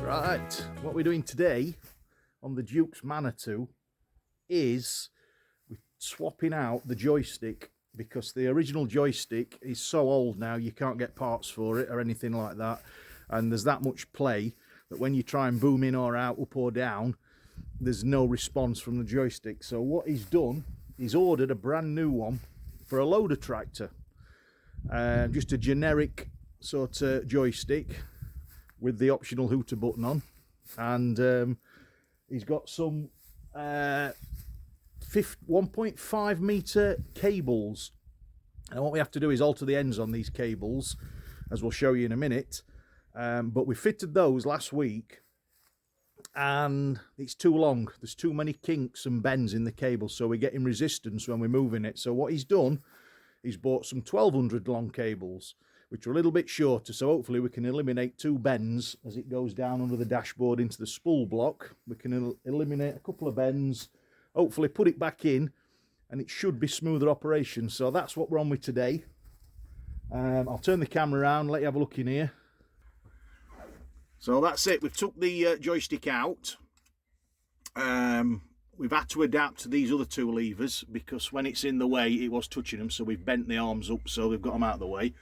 Right, what we're doing today on the Duke's Manitou is we're swapping out the joystick, because the original joystick is so old now you can't get parts for it or anything like that, and there's that much play that when you try and boom in or out, up or down, there's no response from the joystick. So what he's done, he's ordered a brand new one for a loader tractor, just a generic sort of joystick with the optional hooter button on, and he's got some 1.5 meter cables, and what we have to do is alter the ends on these cables, as we'll show you in a minute. But we fitted those last week and it's too long. There's too many kinks and bends in the cable, so we're getting resistance when we're moving it. So what he's done, he's bought some 1200 long cables, which are a little bit shorter, so hopefully we can eliminate two bends as it goes down under the dashboard into the spool block. We can eliminate a couple of bends, hopefully put it back in, and it should be smoother operation. So that's what we're on with today. I'll turn the camera around, let you have a look in here. So that's it, we've took the joystick out. We've had to adapt to these other two levers because when it's in the way it was touching them, so we've bent the arms up so we've got them out of the way.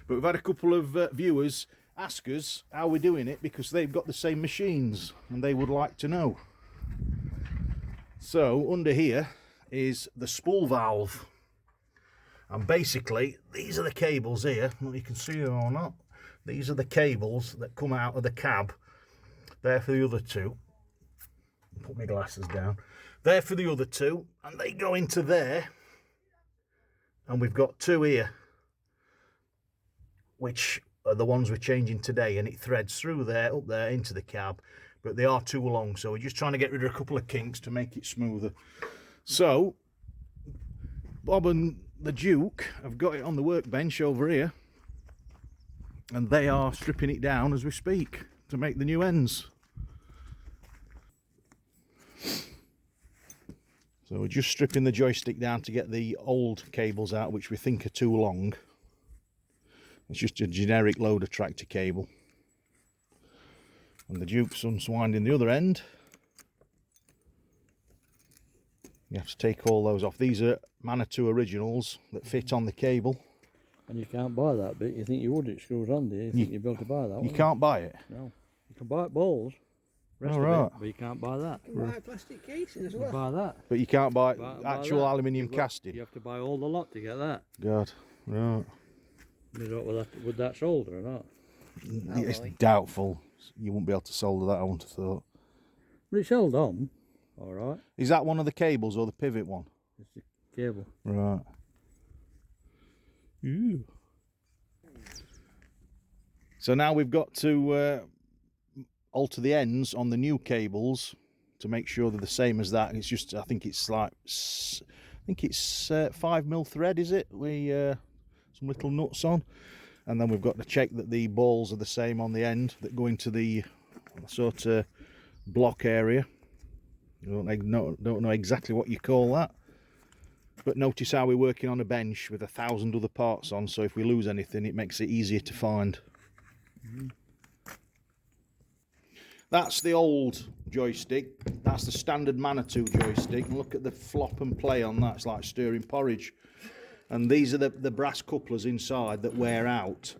But we've had a couple of viewers ask us how we're doing it because they've got the same machines and they would like to know. So under here is the spool valve, and basically these are the cables here. Well, you can see them or not. These are the cables that come out of the cab. They're for the other two. Put my glasses down. They're for the other two, and they go into there. And we've got two here, which are the ones we're changing today, and it threads through there, up there, into the cab. But they are too long, so we're just trying to get rid of a couple of kinks to make it smoother. So Bob and the Duke have got it on the workbench over here, and they are stripping it down as we speak to make the new ends. So we're just stripping the joystick down to get the old cables out, which we think are too long. It's just a generic loader tractor cable. And the Duke's unwinding the other end. You have to take all those off. These are Manitou originals that fit on the cable. And you can't buy that bit. You think you would, it screws on, do you? You think you'd be able to buy that one? You can't buy it? No. You can buy it balls, rest of it, but you can't buy that. You can buy a plastic casing as well. You buy that. But you can't buy actual aluminium casting? You have to buy all the lot to get that. God, right. You know, would that solder or not? It's doubtful. You won't be able to solder that, I wouldn't have thought. But it's held on, alright. Is that one of the cables or the pivot one? It's the cable. Right. Ooh. So now we've got to alter the ends on the new cables to make sure they're the same as that. It's just, I think it's 5mm thread, is it? Some little nuts on, and then we've got to check that the balls are the same on the end that go into the sort of block area. I don't know exactly what you call that, but notice how we're working on a bench with 1,000 other parts on, so if we lose anything it makes it easier to find. That's the old joystick. That's the standard Manitou joystick, and look at the flop and play on that. It's like stirring porridge. And these are the brass couplers inside that wear out.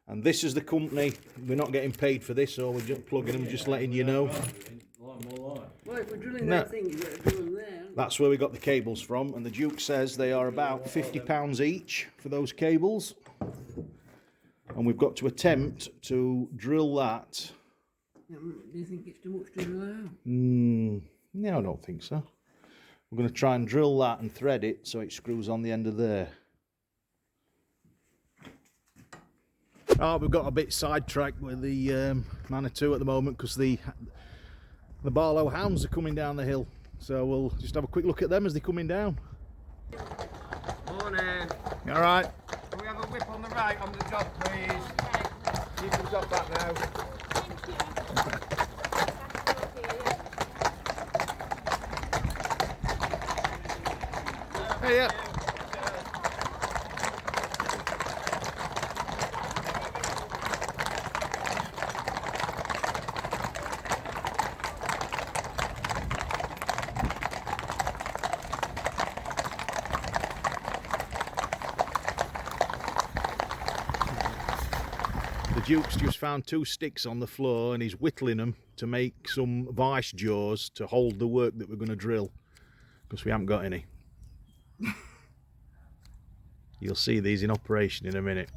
And this is the company. We're not getting paid for this, or we're just plugging them, just letting you know. Well, if we're drilling that thing, you better drill them there. That's where we got the cables from, and the Duke says they are about £50 each for those cables. And we've got to attempt to drill that. Do you think it's too much to drill out? No, I don't think so. We're going to try and drill that and thread it so it screws on the end of there. Oh, we've got a bit sidetracked with the Manitou at the moment because the Barlow hounds are coming down the hill. So we'll just have a quick look at them as they're coming down. Morning. You all right? Can we have a whip on the right on the top, please? You can stop that now. Hey, yeah. Duke's just found 2 sticks on the floor and he's whittling them to make some vice jaws to hold the work that we're going to drill, because we haven't got any. You'll see these in operation in a minute.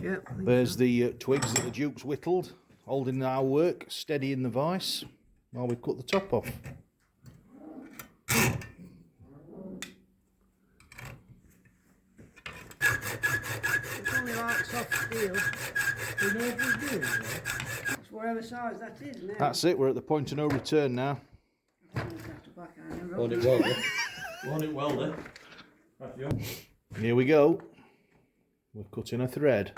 Yeah. There's the twigs that the Duke's whittled, holding our work, steadying the vice while we cut the top off. It's only like soft steel. You know what we're doing? It's whatever size that is now. That's it, we're at the point of no return now. Want it welder? Want it welder? Here we go. We're cutting a thread.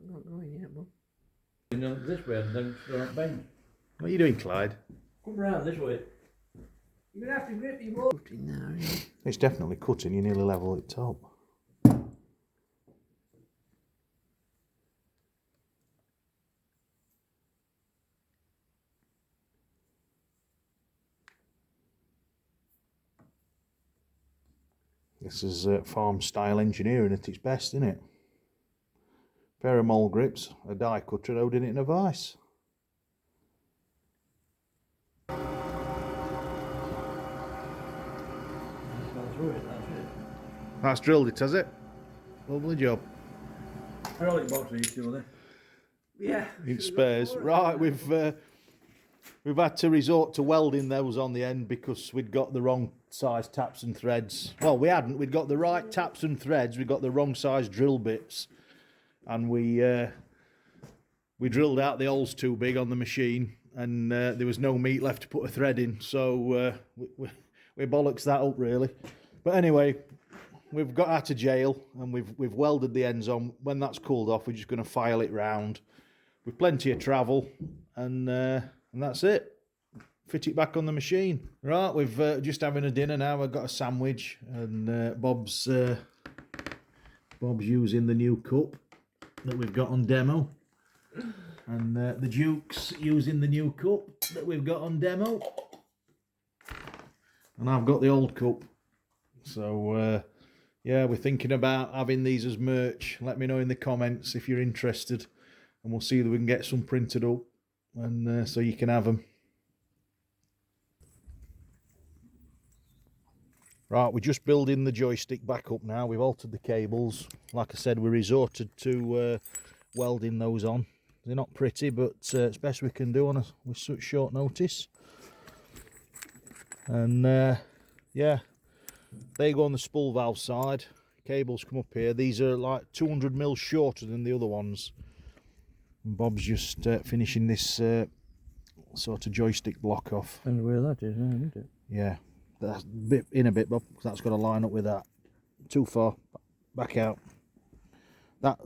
Not going yet, Mum. You know, this way and then start bend. What are you doing, Clyde? Come round this way. You're going to have to grip your boat in now, yeah. It's definitely cutting, you nearly level at the top. This is farm style engineering at its best, isn't it? Pair of mole grips, a die cutter holding it in a vice. That's drilled it, has it? Lovely job. Hydraulic box these two, are they? Yeah. In spares. Right, we've had to resort to welding those on the end because we'd got the wrong size taps and threads. Well, we hadn't. We'd got the right taps and threads. We got the wrong size drill bits, and we drilled out the holes too big on the machine, and there was no meat left to put a thread in. So we bollocks that up really. But anyway, we've got out of jail and we've welded the ends on. When that's cooled off, we're just going to file it round with plenty of travel, and that's it. Fit it back on the machine. Right, we've just having a dinner now. I've got a sandwich, and Bob's using the new cup that we've got on demo, and the Duke's using the new cup that we've got on demo, and I've got the old cup. So yeah, we're thinking about having these as merch. Let me know in the comments if you're interested, and we'll see that we can get some printed up, and so you can have them. Right, we're just building the joystick back up now. We've altered the cables. Like I said, we resorted to welding those on. They're not pretty, but it's best we can do with such short notice. And yeah, they go on the spool valve side. Cables come up here. These are like 200mm shorter than the other ones. And Bob's just finishing this sort of joystick block off. And where that is now, isn't it? Yeah. That's in a bit, Bob, because that's got to line up with that. Too far. Back out.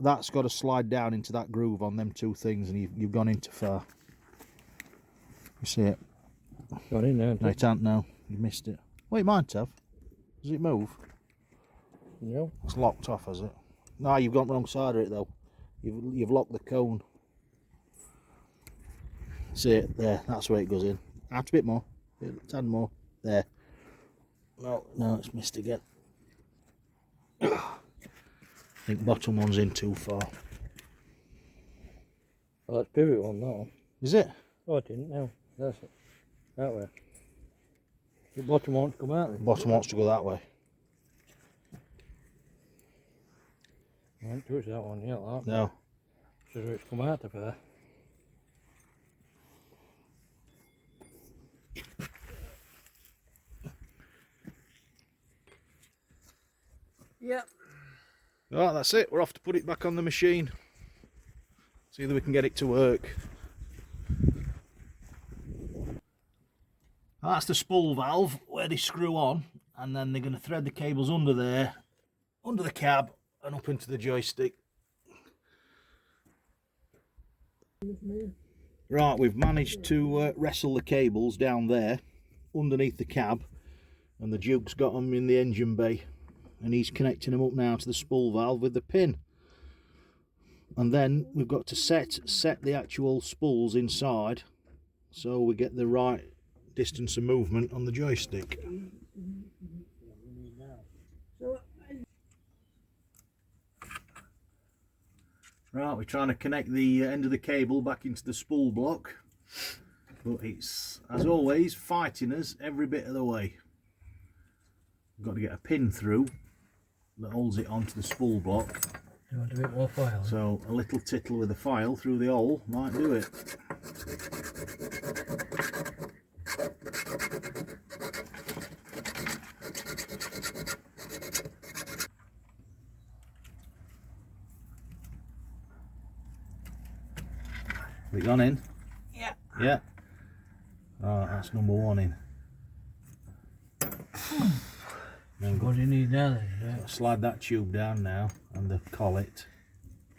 That's got to slide down into that groove on them two things, and you've gone in too far. You see it? Got in there. No, it ain't now. You missed it. Well, it might have. Does it move? No. It's locked off, has it? No, you've gone the wrong side of it, though. You've locked the cone. See it? There. That's where it goes in. Add a bit more. A tad more. There. No, it's missed again. I think bottom one's in too far. Oh, that's pivot one, that one. Is it? Oh, it didn't, no. That's it. That way. The bottom wants to come out then. Bottom wants to go that way. I haven't touched that one yet, that. No. So it's come out of there. Yep. Right, that's it. We're off to put it back on the machine. See whether we can get it to work. That's the spool valve where they screw on, and then they're going to thread the cables under there, under the cab, and up into the joystick. Right, we've managed to wrestle the cables down there underneath the cab, and the Duke's got them in the engine bay, and he's connecting them up now to the spool valve with the pin. And then we've got to set the actual spools inside so we get the right distance of movement on the joystick. Right, we're trying to connect the end of the cable back into the spool block, but it's, as always, fighting us every bit of the way. We've got to get a pin through that holds it onto the spool block. You want a bit more file? So a little tittle with a file through the hole might do it. Have it gone in? Yeah. Yeah. Right, that's number one in. What do you need now then? Slide that tube down now and the collet.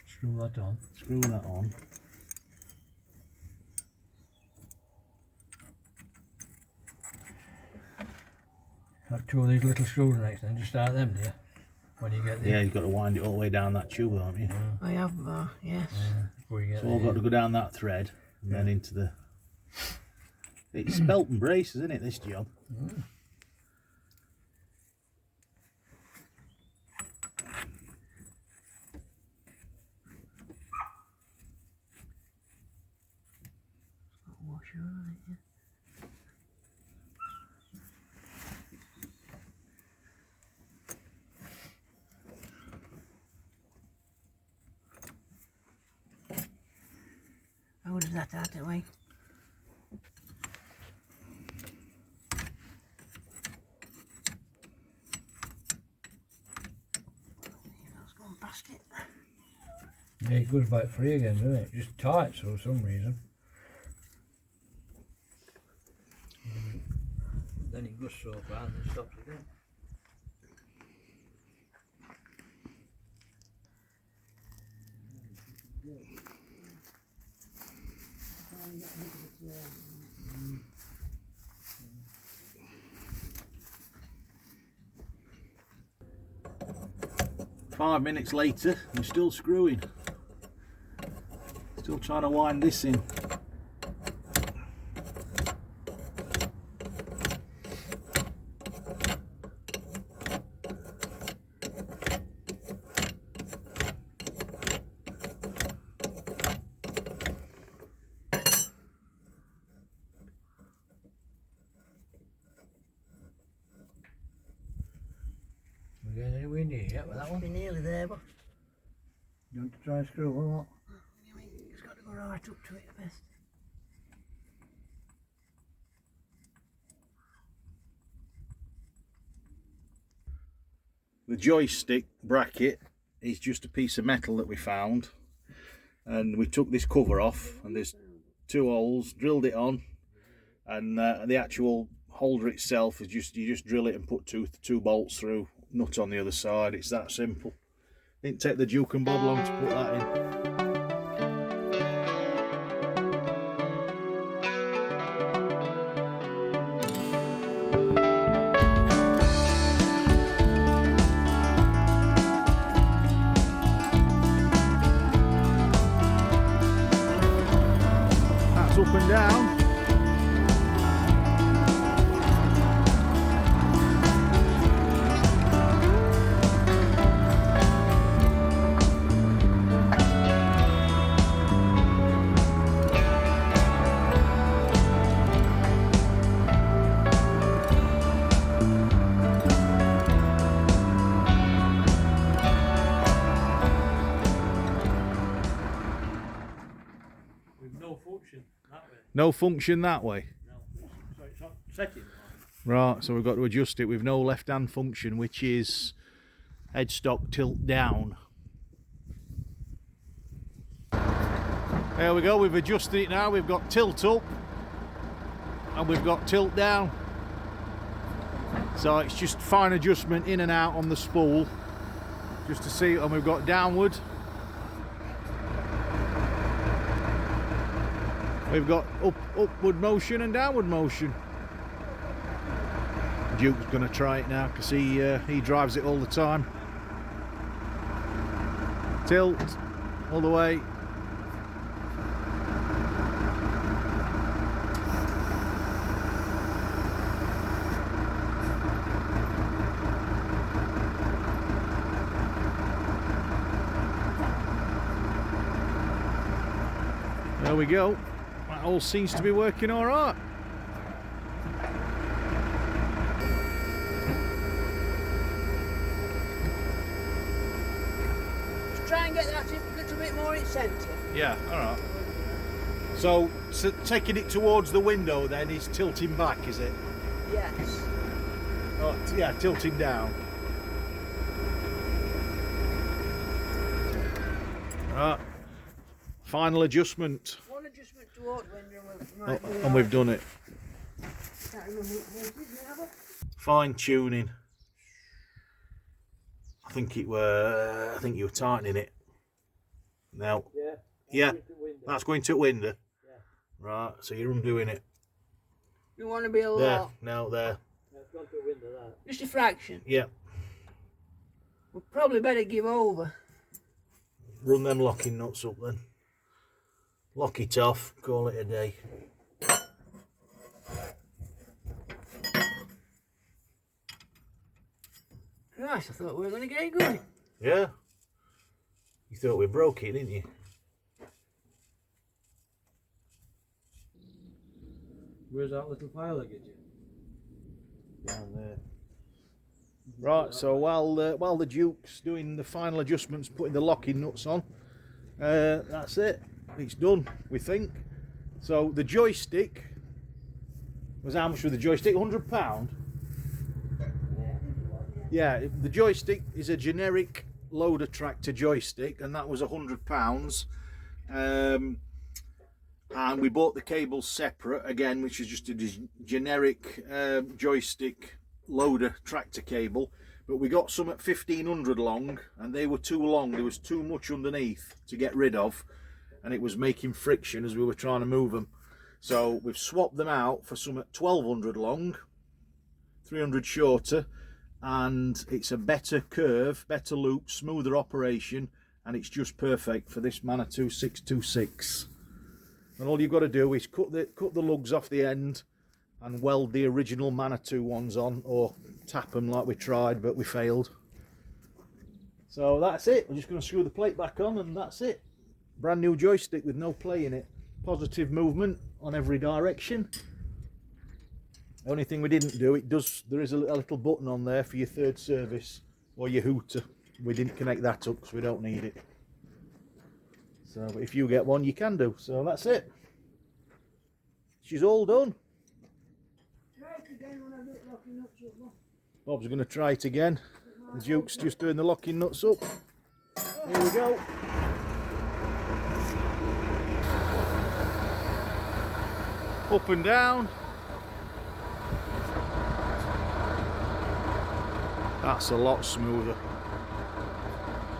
Screw that on. Screw that on. Have two of these little screws next then, just start them, do you? When you get there. Yeah, you've got to wind it all the way down that tube, haven't you? I have, yes. Before you get So all got to go down that thread and then into the... It's belt and braces, isn't it, this job? Washer on it, yeah. How does that out of way? That's gone past it. Yeah, it goes back free again, doesn't it? Just tight for some reason. Then it goes so far and then stops again. Five minutes later, we're still screwing. Still trying to wind this in. We're getting anywhere near yet with that one. Be nearly there, but You want to try and screw one up? it's got to go right up to it best. The joystick bracket is just a piece of metal that we found, and we took this cover off, and there's two holes, drilled it on, and the actual holder itself is just, you just drill it and put two bolts through, nut on the other side. It's that simple. Didn't take the Duke and Bob long to put that in. That's up and down. With no function that way. No function that way. No. So it's not setting. Right, so we've got to adjust it with no left hand function, which is headstock tilt down. There we go, we've adjusted it now. We've got tilt up and we've got tilt down. So it's just fine adjustment in and out on the spool just to see, and we've got downward. We've got upward motion and downward motion. Duke's going to try it now because he drives it all the time. Tilt all the way. There we go. That all seems to be working all right. Just try and get that a little bit more in centre. Yeah, all right. So taking it towards the window then is tilting back, is it? Yes. Oh, yeah, tilting down. Right. Final adjustment. One adjustment towards window And we've done it. Can't remember what it is now. Fine tuning. I think you were tightening it. Now. Yeah. That's going to window. Yeah. Right. So you're undoing it. You want to be a There. lot. Now there. Yeah, it's gone to a window, that. Just a fraction. Yeah. We'll probably better give over. Run them locking nuts up then. Lock it off. Call it a day. Christ, I thought we were going to get it going. Yeah. You thought we broke it, didn't you? Where's that little file I get you? Down there. Right, so while the Duke's doing the final adjustments, putting the locking nuts on, that's it. It's done, we think. So the joystick was how much was the joystick? £100. Yeah, the joystick is a generic loader tractor joystick, and that was £100. And we bought the cables separate again, which is just a generic joystick loader tractor cable, but we got some at 1500 long, and they were too long. There was too much underneath to get rid of, and it was making friction as we were trying to move them. So we've swapped them out for some at 1200 long, 300 shorter, and it's a better curve, better loop, smoother operation, and it's just perfect for this Manitou 626. And all you've got to do is cut the lugs off the end and weld the original Manitou ones on, or tap them like we tried, but we failed. So that's it. We're just going to screw the plate back on, and that's it. Brand new joystick with no play in it. Positive movement on every direction. The only thing we didn't do, there is a little button on there for your third service or your hooter. We didn't connect that up because we don't need it. So, but if you get one, you can do. So that's it. She's all done. Try it again when I do locking nuts up. Bob's going to try it again. The Duke's just doing the locking nuts up. Here we go. Up and down. That's a lot smoother.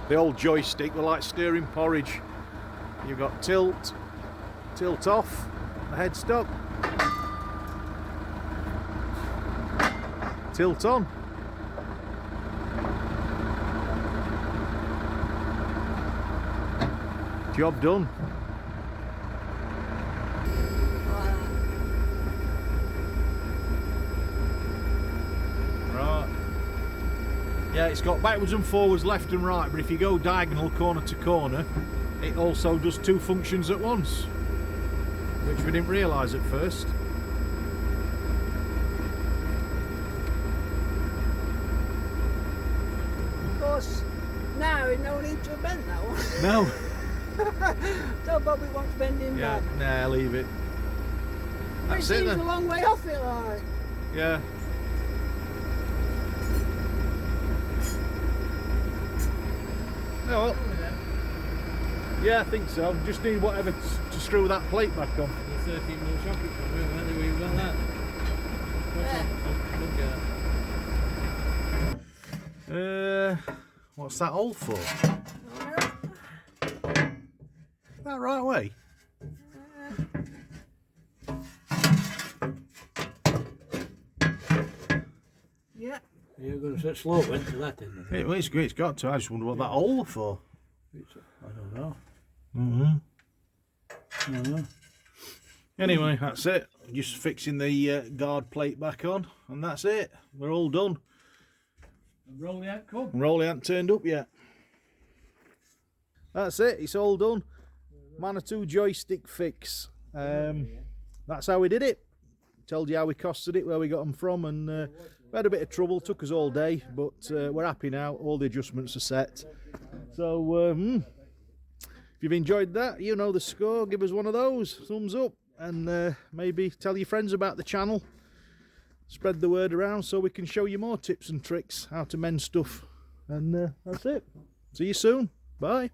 The old joystick were like stirring porridge. You've got tilt off, the headstock, tilt on. Job done. Right. Yeah, it's got backwards and forwards, left and right, but if you go diagonal corner to corner, it also does two functions at once, which we didn't realise at first. Of course, now we no need to bend that one. No. Tell Bobby wants bending Yeah, back. nah, leave it. It That's it seems then. a long way off it, like. Yeah. Oh, well. Yeah, I think so. Just need whatever to screw that plate back on. The 13mm socket from it, whether we've got that. What's that all for? Is that right way? You're going to set slope into that, isn't it? It's great. It's got to. I just wonder what that hole was for. I don't know. Mm-hmm. I don't know. Anyway, that's it. Just fixing the guard plate back on, and that's it. We're all done. Rolly ain't come. Rolly hasn't turned up yet. That's it. It's all done. Manitou joystick fix. That's how we did it. Told you how we costed it, where we got them from, and we had a bit of trouble. Took us all day, but we're happy now. All the adjustments are set. So if you've enjoyed that, you know the score. Give us one of those. Thumbs up. And maybe tell your friends about the channel. Spread the word around so we can show you more tips and tricks how to mend stuff. And that's it. See you soon. Bye.